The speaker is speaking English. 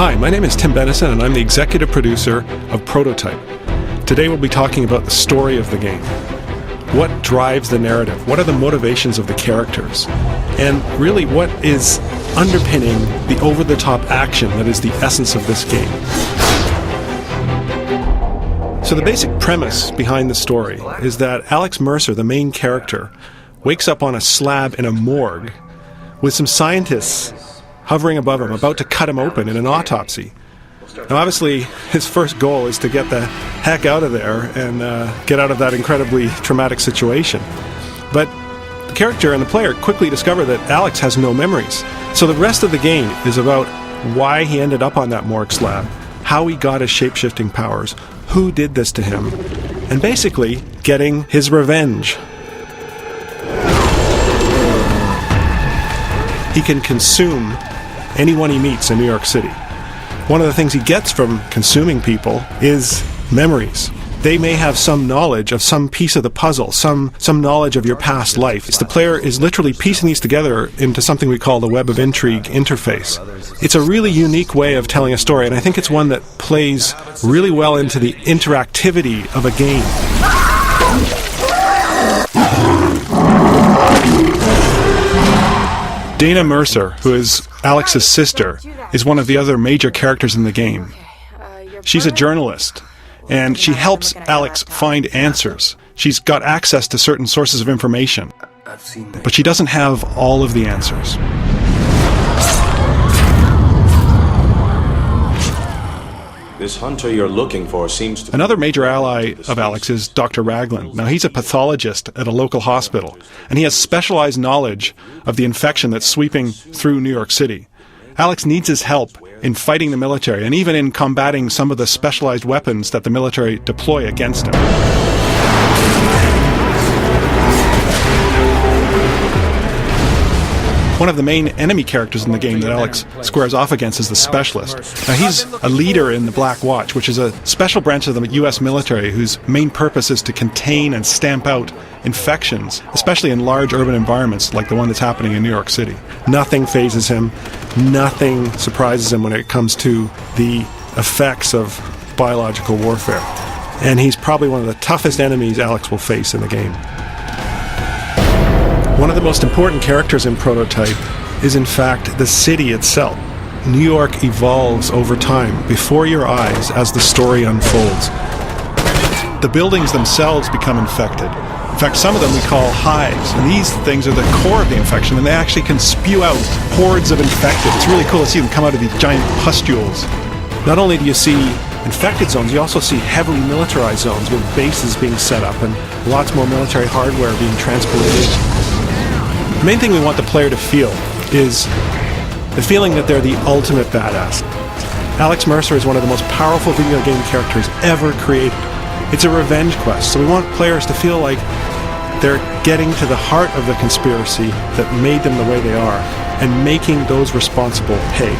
Hi, my name is Tim Benison and I'm the executive producer of Prototype. Today we'll be talking about the story of the game. What drives the narrative? What are the motivations of the characters? And really, what is underpinning the over-the-top action that is the essence of this game? So the basic premise behind the story is that Alex Mercer, the main character, wakes up on a slab in a morgue with some scientists hovering above him, about to cut him open in an autopsy. Now, obviously, his first goal is to get the heck out of there and get out of that incredibly traumatic situation. But the character and the player quickly discover that Alex has no memories. So the rest of the game is about why he ended up on that morgue slab, how he got his shape-shifting powers, who did this to him, and basically getting his revenge. He can consume anyone he meets in New York City. One of the things he gets from consuming people is memories. They may have some knowledge of some piece of the puzzle, some knowledge of your past life. The player is literally piecing these together into something we call the Web of Intrigue interface. It's a really unique way of telling a story, and I think it's one that plays really well into the interactivity of a game. Dana Mercer, who is Alex's sister, is one of the other major characters in the game. She's a journalist, and she helps Alex find answers. She's got access to certain sources of information, but she doesn't have all of the answers. This hunter you're looking for seems to... Another major ally of Alex is Dr. Ragland. Now, he's a pathologist at a local hospital, and he has specialized knowledge of the infection that's sweeping through New York City. Alex needs his help in fighting the military, and even in combating some of the specialized weapons that the military deploy against him. One of the main enemy characters in the game that Alex squares off against is the Specialist. Now, he's a leader in the Black Watch, which is a special branch of the U.S. military whose main purpose is to contain and stamp out infections, especially in large urban environments like the one that's happening in New York City. Nothing phases him. Nothing surprises him when it comes to the effects of biological warfare. And he's probably one of the toughest enemies Alex will face in the game. One of the most important characters in Prototype is, in fact, the city itself. New York evolves over time, before your eyes, as the story unfolds. The buildings themselves become infected. In fact, some of them we call hives, and these things are the core of the infection, and they actually can spew out hordes of infected. It's really cool to see them come out of these giant pustules. Not only do you see infected zones, you also see heavily militarized zones with bases being set up and lots more military hardware being transported in. The main thing we want the player to feel is the feeling that they're the ultimate badass. Alex Mercer is one of the most powerful video game characters ever created. It's a revenge quest, so we want players to feel like they're getting to the heart of the conspiracy that made them the way they are and making those responsible pay.